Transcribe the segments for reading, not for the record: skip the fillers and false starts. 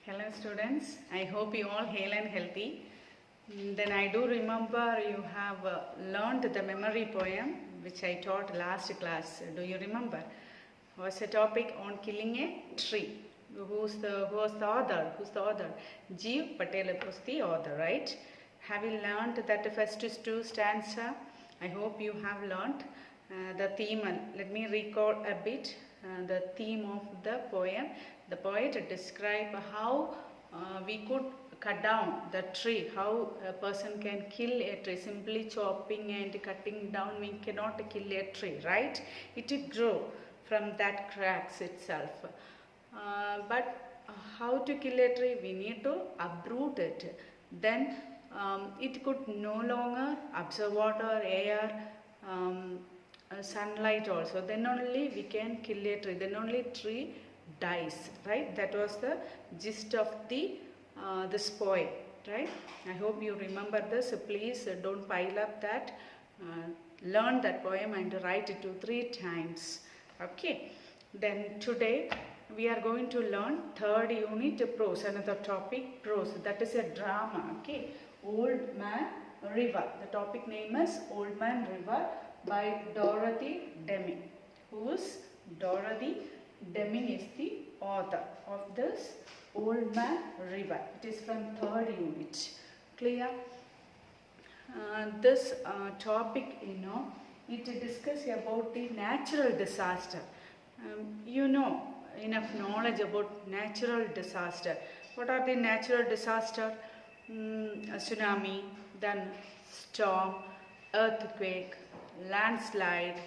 Hello students, I hope you all hail and healthy. Then I do remember you have learned the memory poem which I taught last class. Do you remember? It was a topic on killing a tree. Who was the author? Who's the author? Jeev Patel was the author, right? Have you learned that first two stanza? I hope you have learned the theme. Let me recall a bit the theme of the poem. The poet described how we could cut down the tree, how a person can kill a tree. Simply chopping and cutting down, we cannot kill a tree, right? It will grow from that cracks itself. But how to kill a tree? We need to uproot it. Then it could no longer absorb water, air, sunlight also. Then only we can kill a tree. Then only tree dies, right? That was the gist of the this poem, right? I hope you remember this. So please don't pile up that. Learn that poem and write it 2-3 times. Okay. Then today we are going to learn third unit prose, another topic prose. That is a drama. Okay. Old Man River. The topic name is Old Man River by Dorothy Deming. Who's Dorothy Deming is the author of this Old Man River. It is from third unit. Clear? This topic, it discusses about the natural disaster. You know enough knowledge about natural disaster. What are the natural disaster? Tsunami, then storm, earthquake, landslide,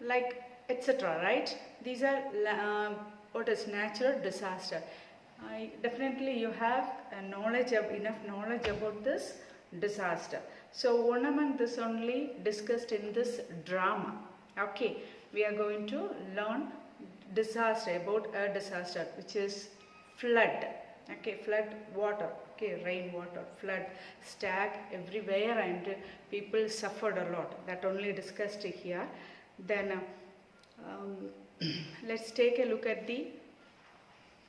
like etc. Right? These are what is natural disaster. Definitely you have enough knowledge about this disaster. So one among this only discussed in this drama. Okay, we are going to learn disaster, about a disaster which is flood. Okay, flood water. Okay, rainwater, flood, stag everywhere, and people suffered a lot. That only discussed here. Then let's take a look at the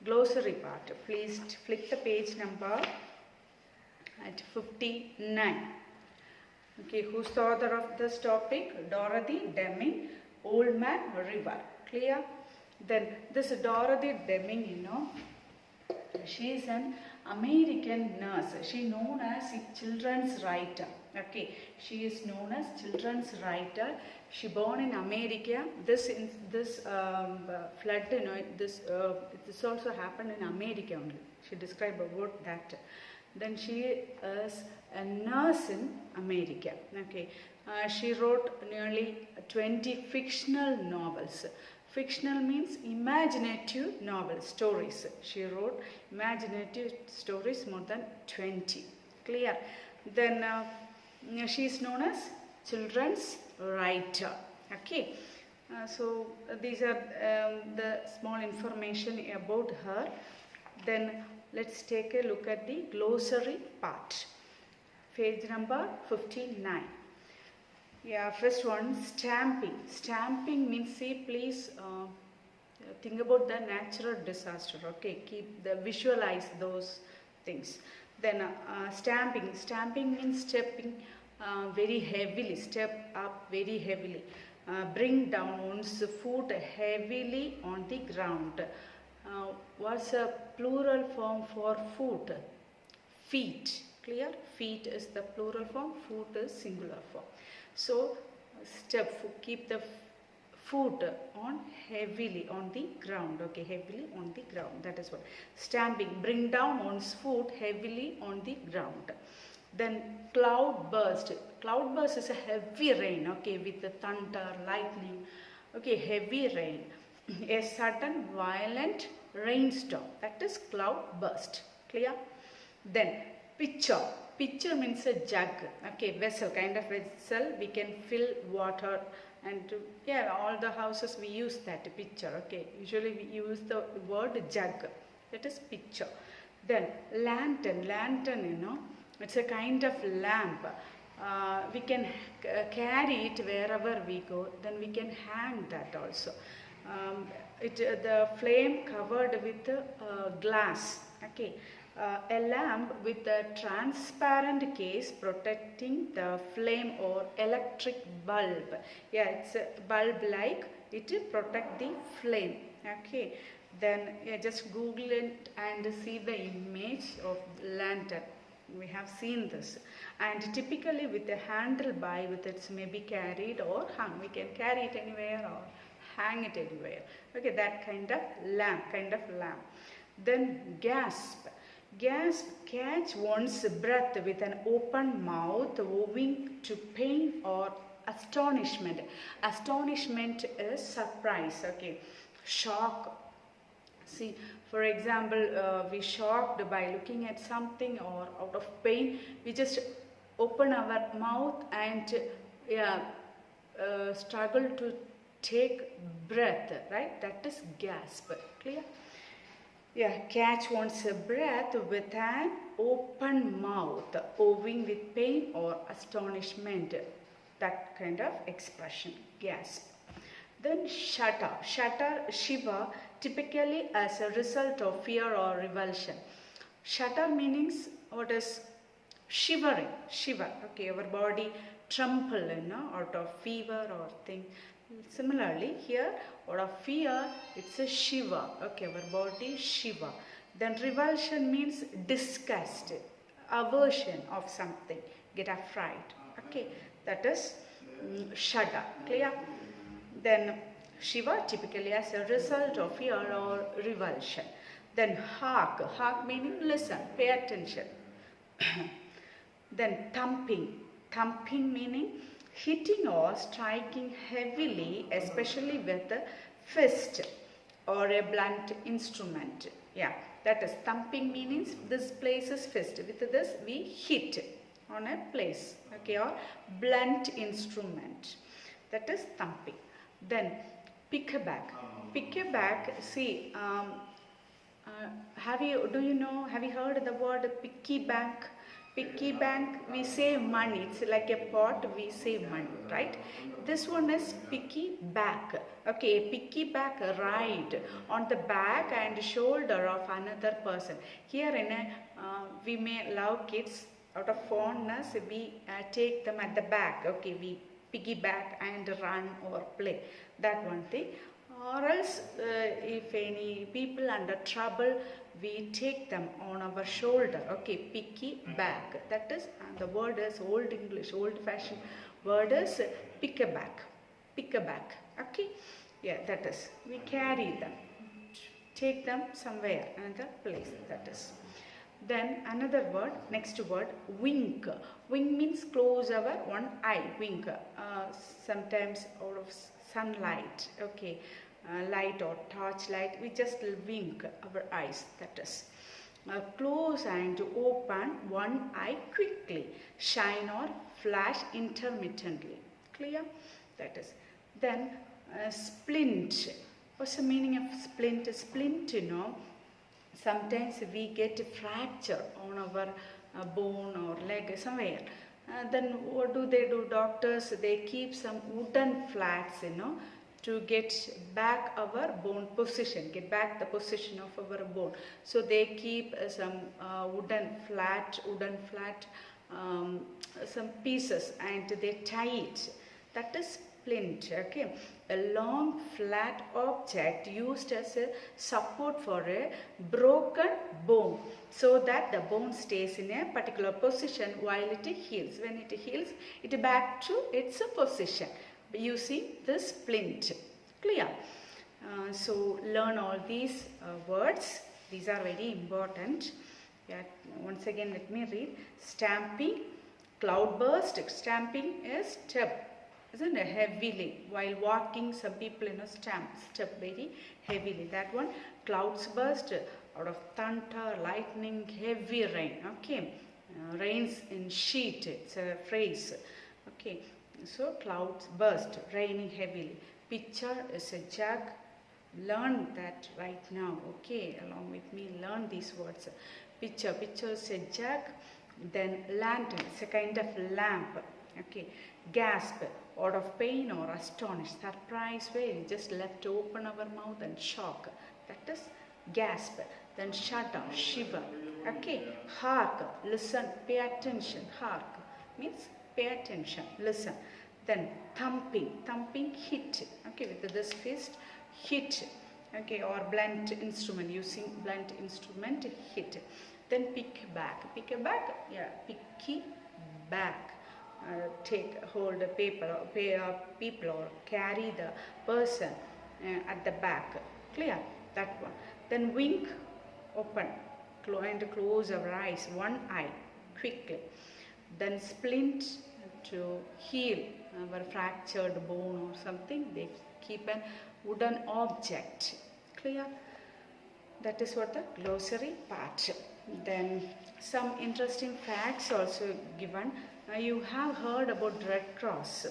glossary part. Please flick the page number at 59. Okay, who's the author of this topic? Dorothy Deming, Old Man River. Clear? Then this Dorothy Deming, she is an American nurse. She is known as a children's writer. Okay, she is known as children's writer. She born in America. This flood, this also happened in America only. She described about that. Then she is a nurse in America. Okay, she wrote nearly 20 fictional novels. Fictional means imaginative novel stories. She wrote imaginative stories more than 20. Clear? Then she is known as children's writer. Okay. So these are the small information about her. Then let's take a look at the glossary part. Page number 59. Yeah, first one, stamping. Stamping means, see, please think about the natural disaster. Okay, visualize those things. Then stamping. Stamping means stepping very heavily. Step up very heavily. Bring down one's foot heavily on the ground. What's a plural form for foot? Feet. Clear? Feet is the plural form. Foot is singular form. So, keep the foot on heavily on the ground. Okay, heavily on the ground. That is what. Stamping. Bring down one's foot heavily on the ground. Then cloud burst. Cloud burst is a heavy rain. Okay, with the thunder, lightning. Okay, heavy rain. A sudden violent rainstorm. That is cloud burst. Clear? Then pitcher. Pitcher means a jug, okay, vessel, kind of vessel. We can fill water, and yeah, all the houses we use that pitcher. Okay, usually we use the word jug. That is pitcher. Then lantern. Lantern, it's a kind of lamp. We can carry it wherever we go. Then we can hang that also. The flame covered with glass. Okay, a lamp with a transparent case protecting the flame or electric bulb. Yeah, it's a bulb like it will protect the flame. Okay, then just Google it and see the image of lantern. We have seen this, and typically with a handle by with it's maybe carried or hung. We can carry it anywhere or hang it anywhere. Okay, that kind of lamp. Then gasp. Gasp, catch one's breath with an open mouth owing to pain or astonishment. Astonishment is surprise. Okay, shock. See, for example, we shocked by looking at something or out of pain, we just open our mouth and struggle to take breath, right? That is gasp. Clear? Yeah, catch one's breath with an open mouth, owing with pain or astonishment. That kind of expression, gasp. Then shudder. Shiver, typically as a result of fear or revulsion. Shudder means what is shivering, shiver. Okay, our body tremble, out of fever or thing. Similarly, here, out of fear, it's a shiver. Okay, our body shiver. Then revulsion means disgust, aversion of something, get afraid. Okay, that is shudder. Clear? Then shiver, typically as a result of fear or revulsion. Then hark. Hark meaning listen, pay attention. Then thumping. Thumping meaning hitting or striking heavily, especially with a fist or a blunt instrument. Yeah, that is thumping means this place is fist. With this we hit on a place, okay, or blunt instrument. That is thumping. Then pickaback. Pickaback, see, have you heard the word piggy bank? Piggy bank, we save money. It's like a pot, we save money, right? This one is piggy back. Okay, piggy back ride on the back and shoulder of another person. Here we may allow kids out of fondness, we take them at the back. Okay, we piggyback and run or play. That one thing. Or else, if any people under trouble, we take them on our shoulder. Okay, picky back. That is, the word is old English, old fashioned word is pickaback. Pickaback. Okay, yeah, that is. We carry them, take them somewhere, another place. That is. Then another word, next word, wink. Wink means close our one eye. Wink. Sometimes out of sunlight. Okay. Light or torch light, we just wink our eyes. That is. Close and open one eye quickly, shine or flash intermittently. Clear? That is. Then splint. What's the meaning of splint? Splint, sometimes we get a fracture on our bone or leg somewhere. Then what do? Doctors, they keep some wooden flats, to get back our bone position, get back the position of our bone. So they keep some wooden flat, some pieces, and they tie it. That is splint. Okay, a long flat object used as a support for a broken bone, so that the bone stays in a particular position while it heals. When it heals, it back to its position using the splint. Clear? So learn all these words. These are very important. Yeah, once again let me read. Stamping, cloudburst. Stamping is step, isn't it? Heavily. While walking, some people step very heavily. That one. Clouds burst out of thunder, lightning, heavy rain. Okay. Rains in sheet. It's a phrase. Okay. So clouds burst, raining heavily. Pitcher is a jug. Learn that right now. Okay, along with me, learn these words. Pitcher is a jug. Then lantern, it's a kind of lamp. Okay, gasp, out of pain or astonished, surprise, where we just left to open our mouth and shock. That is gasp. then shudder, shiver. Okay, hark, listen, pay attention. Hark means pay attention, listen. Then thumping, thumping, hit. Okay, with this fist, hit. Okay, or blunt instrument, using blunt instrument, hit. Then pick back, yeah, picky back. Take hold the paper, people, or carry the person at the back. Clear? That one. Then wink, open, and close our eyes, one eye, quickly. Then splint, to heal our fractured bone or something. They keep a wooden object. Clear? That is what the glossary part. Then some interesting facts also given. You have heard about Red Cross.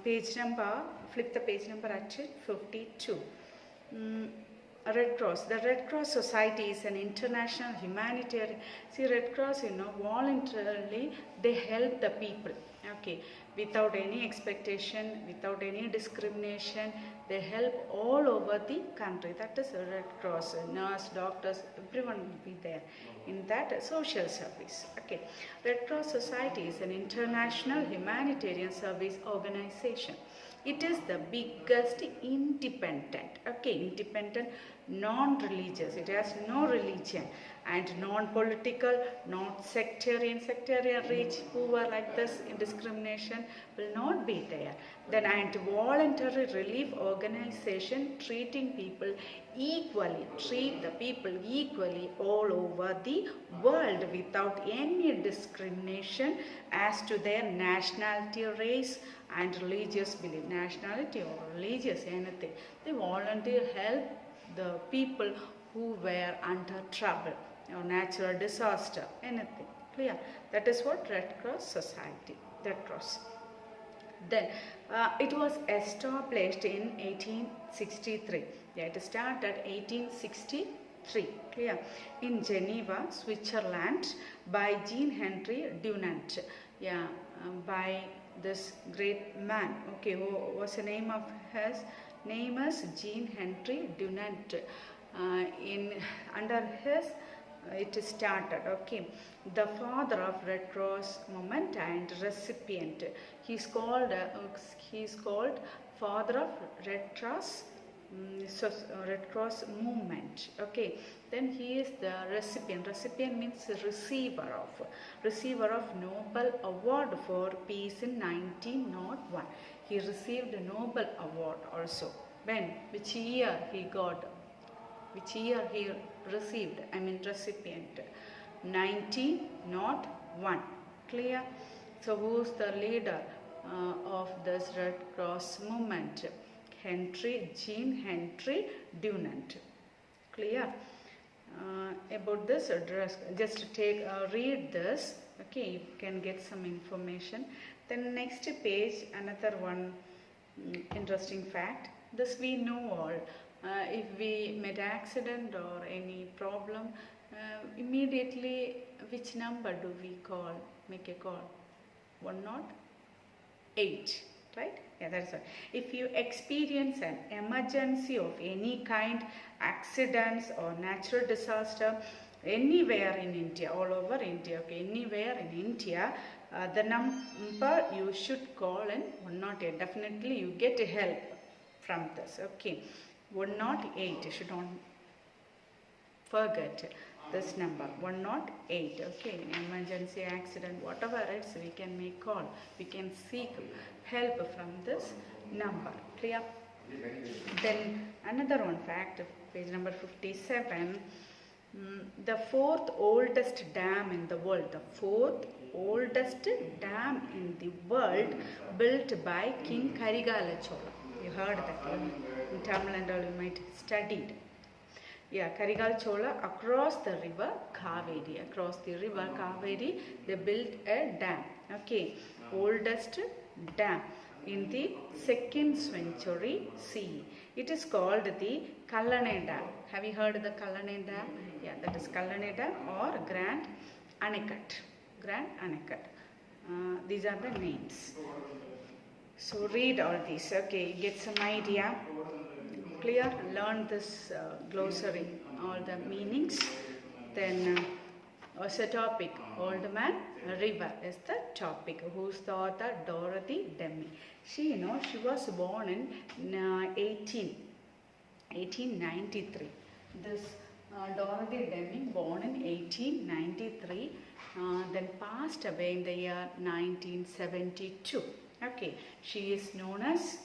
Page number, flip the page number at 52. Red Cross. The Red Cross Society is an international humanitarian. See, Red Cross, voluntarily they help the people. Okay, without any expectation, without any discrimination, they help all over the country. That is a Red Cross. Nurse, doctors, everyone will be there in that social service. Okay, Red Cross Society is an international humanitarian service organization. It is the biggest independent, non-religious, it has no religion, and non-political, not sectarian, rich, poor, like this, discrimination will not be there. Then, and voluntary relief organization treating people equally, treat the people equally all over the world without any discrimination as to their nationality, race, and religious belief, nationality or religious, anything. They voluntarily help the people who were under trouble or natural disaster, anything. Clear? That is what Red Cross Society, Red Cross. Then it was established in 1863. Yeah, it started 1863. Clear? In Geneva, Switzerland, by Jean Henry Dunant. Yeah, by this great man. Okay, who was the name of his? Name is Jean Henry Dunant. Under his it started. Okay, the father of Red Cross movement and recipient. He's called father of Red Cross. Red Cross movement. Okay, then he is the recipient. Recipient means receiver of Nobel Award for Peace in 1901. He received a Nobel Award also. When? Which year he got? Which year he received? I mean recipient. 1901. Clear? So who is the leader of this Red Cross movement? Jean Henry Dunant. Clear? About this address, just read this. Okay, you can get some information. Then next page, another one interesting fact. This we know all. If we made accident or any problem, immediately which number do we call? Make a call. 108. Right? Yeah, that's right. If you experience an emergency of any kind, accidents or natural disaster, anywhere in India, all over India, okay, anywhere in India, the number you should call in 108. Definitely you get help from this. Okay, 108. You should not forget this number, 108. Okay, emergency, accident, whatever it is, we can make call. We can seek help from this number. Clear? Then another one fact, page number 57. The fourth oldest dam in the world. The fourth oldest dam in the world, built by King Karungal. You heard that in Tamil and all, you might studied. Yeah, Karungal across the river Kaveri. Across the river Kaveri, they built a dam. Okay, oldest dam in the 2nd century CE. It is called the Kallanai Dam. Have you heard of the Kallanai Dam? Yeah, that is Kallanai Dam or Grand Anicut. Grand Anicut. These are the names. So read all these. Okay, get some idea. clear? Learn this glossary, all the meanings. Then what's the topic? Old Man River is the topic. Who's the author? Dorothy Demi. She was born in 1893. This Dorothy Demi, born in 1893, then passed away in the year 1972. Okay, she is known as,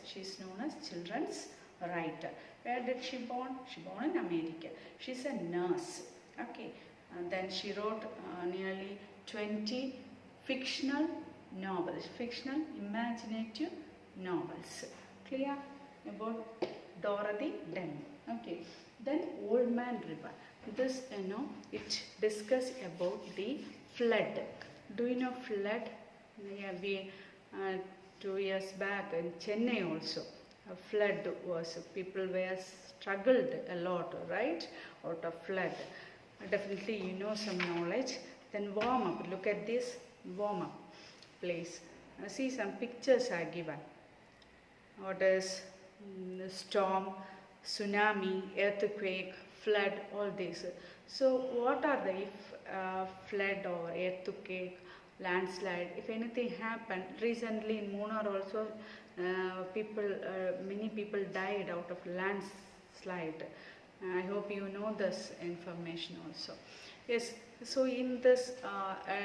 she is known as children's writer. Where did she born? She born in America. She's a nurse. Okay, and then she wrote nearly 20 fictional novels, fictional imaginative novels. Clear about Dorothy Demi. Okay, then Old Man River. This it discusses about the flood. Do you know flood? Yeah, we 2 years back in Chennai also a flood was, people were struggled a lot, right, out of flood. Definitely you know some knowledge. Then warm up. Look at this warm up, please. See, some pictures are given. What is storm, tsunami, earthquake, flood, all these. So what are the flood or earthquake, landslide, if anything happened? Recently in Munnar also many people died out of landslide. I hope you know this information also. Yes, so in this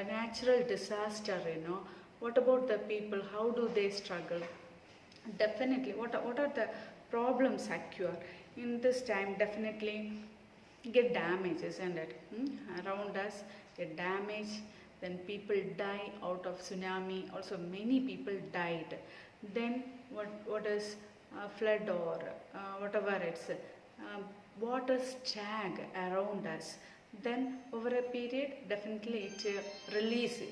natural disaster, what about the people? How do they struggle? Definitely, what are the problems occur? In this time, definitely get damage, isn't it? Around us, get damage, then people die out of tsunami. Also, many people died. Then what is flood or whatever it's water stag around us. Then over a period, definitely it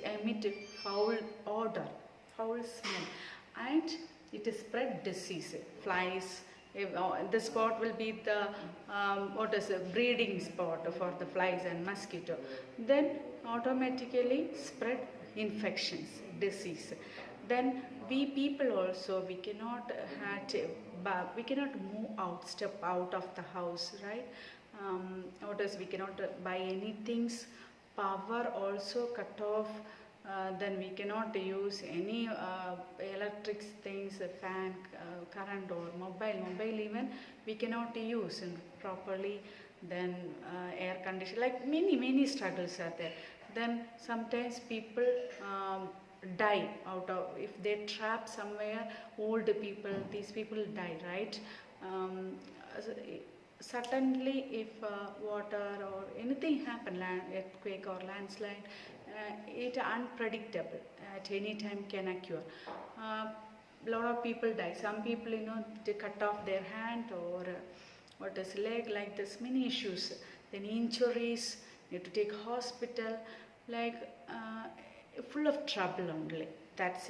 emit foul odor, foul smell, and it spread disease, flies. The spot will be the breeding spot for the flies and mosquito. Then automatically spread infections, disease. Then we people also, we cannot move out, step out of the house, right? We cannot buy any things. Power also cut off. Then we cannot use any electric things, fan, current or mobile even we cannot use properly. Then air condition, like many struggles are there. Then sometimes people die out of, if they trap somewhere, old people, these people die, right? Suddenly if water or anything happen, earthquake or landslide, it unpredictable, at any time can occur. Lot of people die. Some people they cut off their hand or leg, like this, many issues. Then injuries, need to take hospital, like full of trouble only. That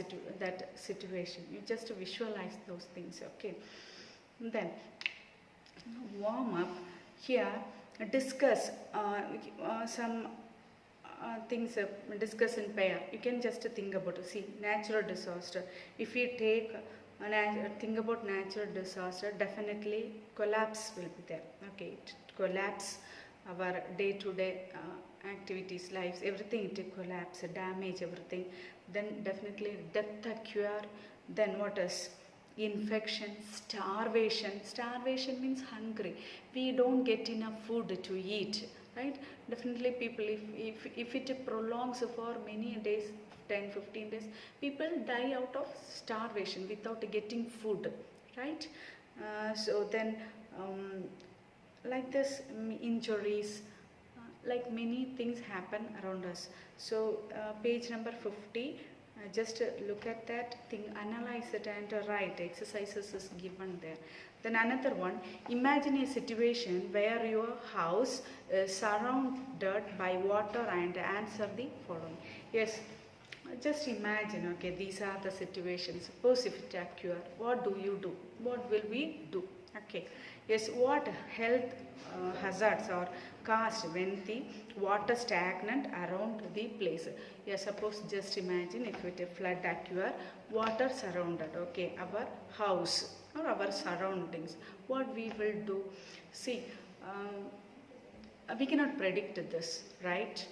situation, you just visualize those things. Okay, then warm up. Here discuss some things, discuss in pair. You can just think about it. See, natural disaster. If you think about natural disaster, definitely collapse will be there. Okay, it collapse our day-to-day activities, lives, everything it collapse, damage everything. Then definitely death occur. Then what is infection, starvation. Starvation means hungry. We don't get enough food to eat, right? Definitely people, if it prolongs for many days, 10-15 days, people die out of starvation without getting food, right? So then like this, injuries, like many things happen around us. So page number 50, just look at that thing, analyze it and write. Exercises is given there. Then another one, imagine a situation where your house is surrounded by water and answer the following. Yes, just imagine, okay, these are the situations. Suppose if it occur, what do you do? What will we do? Okay, yes, what health hazards are caused when the water stagnant around the place? Yes, suppose just imagine if it a flood occur, water surrounded, okay, our house. or our surroundings, what we will do. See, we cannot predict this, right?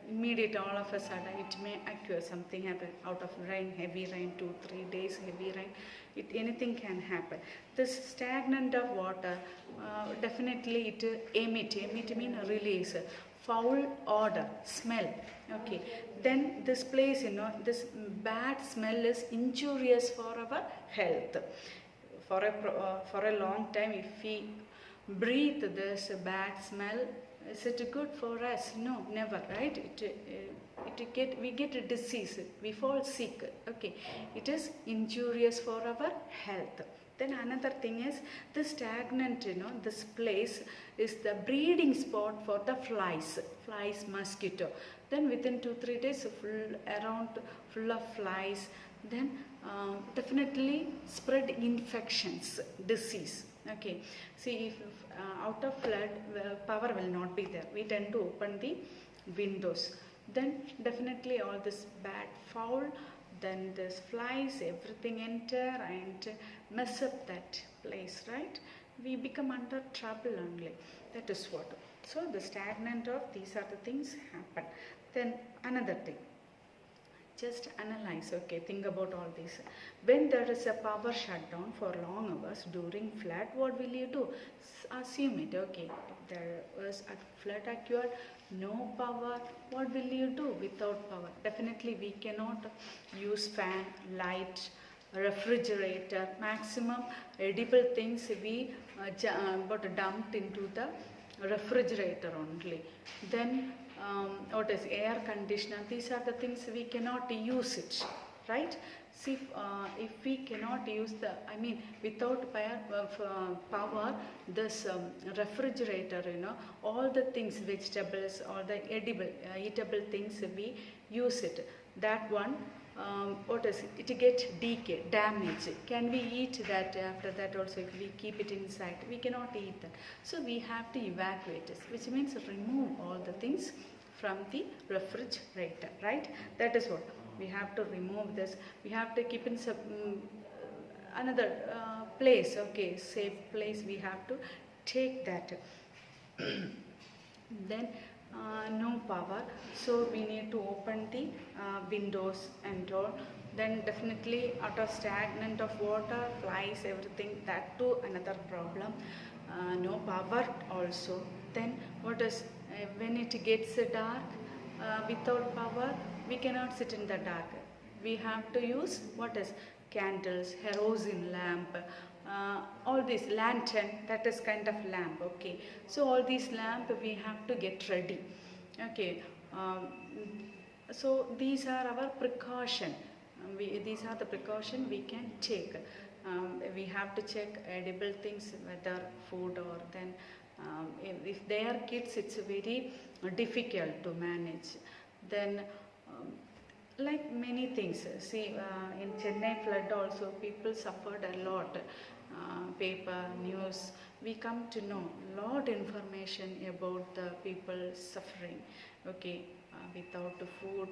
Immediate, all of a sudden it may occur, something happen out of rain, heavy rain, 2-3 days heavy rain, anything can happen. This stagnant of water, definitely it emit mean release foul odor, smell. Okay, then this place, this bad smell is injurious for our health. For a long time, if we breathe this bad smell, is it good for us? No, never, right? We get a disease, we fall sick. Okay, it is injurious for our health. Then another thing is the stagnant, this place is the breeding spot for the flies, mosquito. Then within 2-3 days, full of flies. Then definitely spread infections, disease. Okay, see, if out of flood, power will not be there. We tend to open the windows. Then definitely all this bad foul, then this flies, everything enter and mess up that place, right? We become under trouble only. That is what. So the stagnant of these are the things happen. Then another thing, just analyze. Okay, think about all these. When there is a power shutdown for long hours during flood, what will you do? Assume it. Okay, if there was a flood occurred, no power, what will you do without power? Definitely we cannot use fan, light, refrigerator. Maximum edible things we dumped into the refrigerator only. Then what is air conditioner? These are the things we cannot use it, right? See, if we cannot use without power, this refrigerator, all the things, vegetables, all the edible, eatable things, we use it. That one, it get decay, damage. Can we eat that after that also? If we keep it inside, we cannot eat that. So we have to evacuate it, which means remove all the things from the refrigerator, right? That is what. We have to remove this. We have to keep in another place, okay, safe place. We have to take that. Then no power, so we need to open the windows and all. Then definitely out of stagnant of water, flies, everything, that too another problem. No power also. Then what is when it gets dark, without power we cannot sit in the dark. We have to use what is candles, kerosene lamp, all these lantern, that is kind of lamp. Okay, so all these lamp we have to get ready. Okay, so these are our precaution. These are the precaution we can take. We have to check edible things, whether food or then if they are kids, it's very difficult to manage. Then like many things, see, in Chennai flood also people suffered a lot. Paper, news, we come to know lot information about the people suffering. Okay, without food,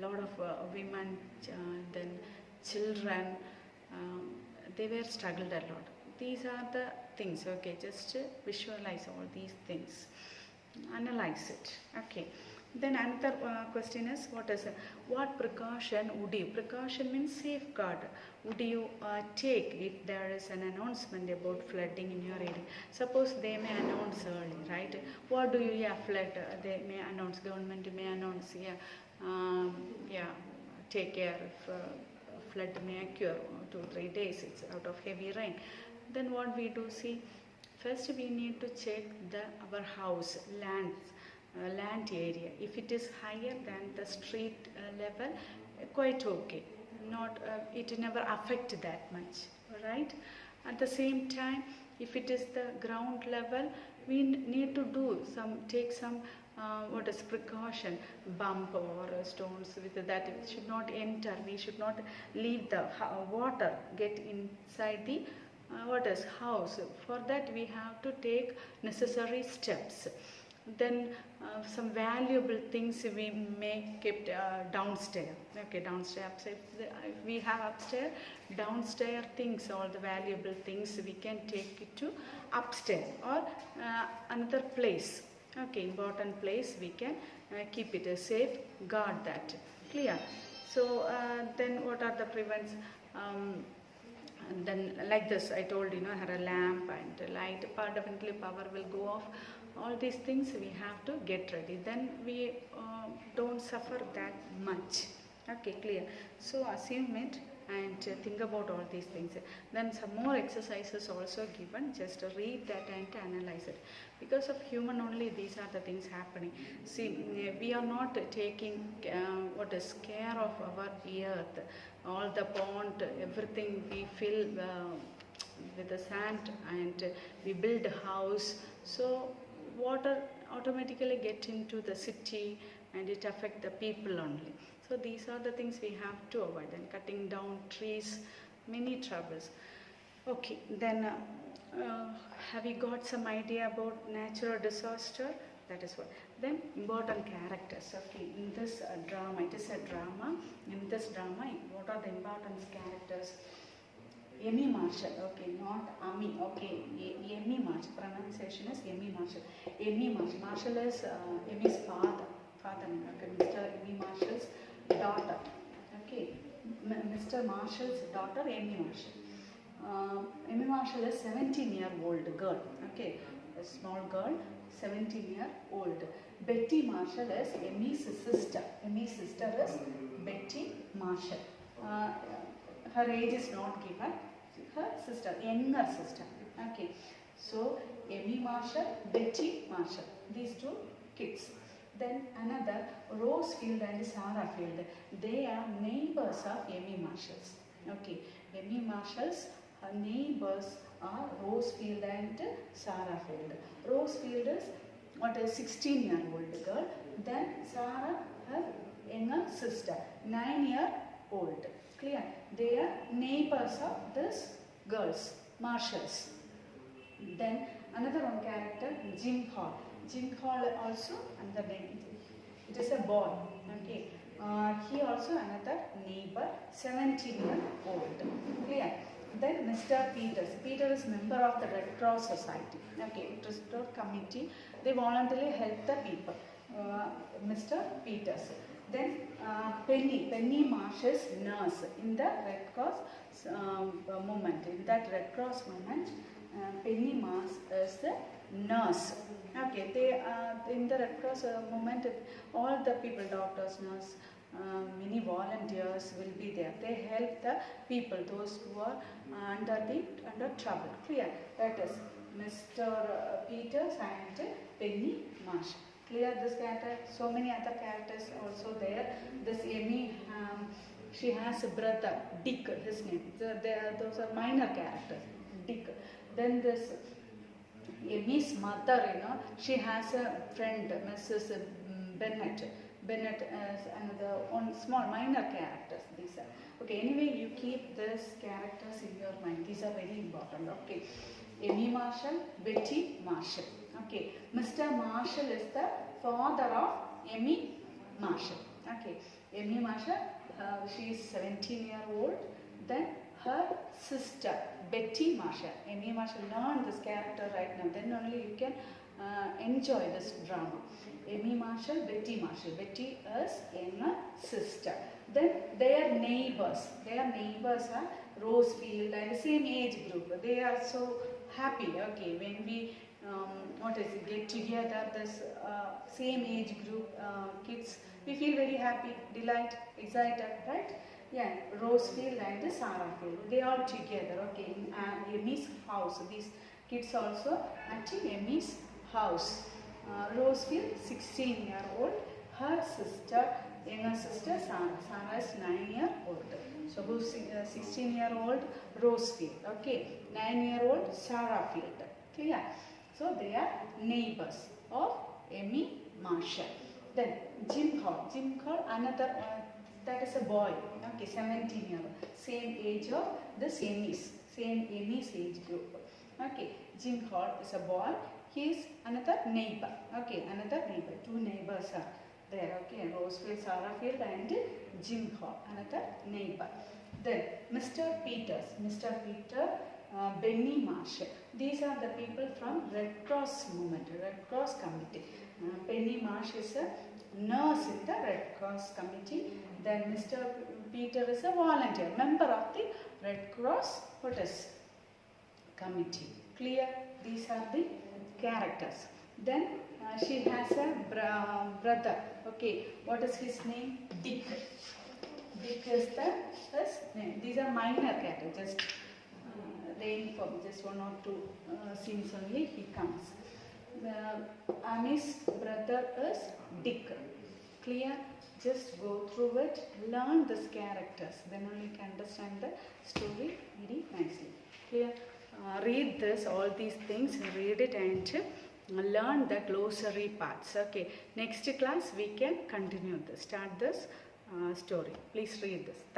lot of women, then children, they were struggled a lot. These are the things. Okay, just visualize all these things, analyze it. Okay. Then another question is, what precaution would you, precaution means safeguard, would you take if there is an announcement about flooding in your area? Suppose they may announce early, right? What do you, flood, they may announce, government may announce, take care if flood may occur 2-3 days, it's out of heavy rain. Then what we do, see, first we need to check our house, land area. If it is higher than the street level, quite okay. Not it never affect that much, right? At the same time, if it is the ground level, we need to take some precaution, bump or stones with that. It should not enter. We should not leave the water get inside the house. For that we have to take necessary steps. Then some valuable things we may keep downstairs. Okay, downstairs. If we have upstairs, downstairs things, all the valuable things we can take it to upstairs or another place. Okay, important place we can keep it safe, guard that. Clear? So then what are the prevents? And then like this, I told have a lamp and light, definitely power will go off. All these things we have to get ready. Then we don't suffer that much. Okay, clear. So assume it and think about all these things. Then some more exercises also given. Just read that and analyze it. Because of human only, these are the things happening. See, we are not taking what is care of our earth. All the pond, everything we fill with the sand and we build a house. So water automatically get into the city and it affect the people only. So these are the things we have to avoid. And cutting down trees, many troubles. Okay, then have you got some idea about natural disaster? That is what. Then important characters. Okay, in this drama, it is a drama. In this drama, what are the important characters? Emmy Marshall, okay, not Ami, okay, Emmy Marshall, pronunciation is Emmy Marshall. Emmy Marshall, Marshall is Emmy's father name, okay, Mr. Emmy Marshall's daughter, okay, Mr. Marshall's daughter, Emmy Marshall. Emmy Marshall is 17-year-old girl, okay, a small girl, 17-year-old. Betty Marshall is Emmy's sister. Emmy's sister is Betty Marshall. Her age is not given. Her sister, younger sister. Okay. So Emmy Marshall, Betty Marshall. These two kids. Then another Rosefield and Sarah Field. They are neighbors of Emmy Marshall's. Okay. Emmy Marshall's neighbors are Rosefield and Sarah Field. Rosefield is what a 16-year-old girl. Then Sarah, her younger sister, 9-year-old. Clear? They are neighbors of this girls, Marshalls. Then another one character, Jim Hall. Jim Hall also another name. It is a boy. Okay. He also another neighbor, 17-year-old. Clear? Then Mr. Peters. Peter is member of the Red Cross Society. Okay, Red Cross committee. They voluntarily help the people. Mr. Peters. Then Penny Marshall's nurse in the Red Cross movement. In that Red Cross movement, Penny Marsh is the nurse. Okay, they in the Red Cross movement, all the people, doctors, nurse, many volunteers will be there. They help the people, those who are under trouble. Clear? That is Mr. Peters and Penny Marsh. Clear this character? So many other characters also there. This Emmy, she has a brother, Dick, his name. Those are minor characters, Dick. Then this Emmy's mother, she has a friend, Mrs. Bennett. Bennett is another one small minor characters. These are okay. Anyway, you keep these characters in your mind. These are very important. Okay, Emmy Marshall, Betty Marshall. Okay, Mr. Marshall is the father of Emmy Marshall. Okay, Emmy Marshall, she is 17-year-old. Then her sister, Betty Marshall. Emmy Marshall, learn this character right now. Then only you can enjoy this drama. Emmy Marshall, Betty Marshall. Betty is younger sister. Then their neighbors. Their neighbors are Rosefield and the same age group. They are so happy. Okay, when we get together, this same age group kids, we feel very happy, delight, excited, right? Yeah, Rosefield and Sarah Field, they are together. Okay, in Emmy's house. These kids also at Emmy's house. Rosefield, 16-year-old. Her sister, younger sister Sarah. Sarah is 9-year-old. So who's 16-year-old? Rosefield. Okay, 9-year-old Sarah Field. Clear? So they are neighbors of Emmy Marshall. Then Jim Hall. Jim Hall, another that is a boy. Okay, 17-year-old. Same age of the Emmys. Same Emmys age group. Okay, Jim Hall is a boy. he is another neighbor. Okay, another neighbor. Two neighbors are there. Okay, Rosefield, Sarahfield and Jim Hall, another neighbor. Then Mr. Peters, Mr. Peter, Benny Marshall. These are the people from Red Cross movement, Red Cross committee. Benny Marsh is a nurse in the Red Cross committee. Then Mr. Peter is a volunteer, member of the Red Cross committee. Clear? These are the characters. Then she has a brother. Okay, what is his name? Dick. Dick is his name. These are minor characters. Just they inform. Just one or two scenes only he comes. Annie's brother is Dick. Clear? Just go through it, learn these characters, then only you can understand the story very nicely. Clear? Read this, all these things, read it and learn the glossary parts. Okay, next class we can continue this, start this story. Please read this.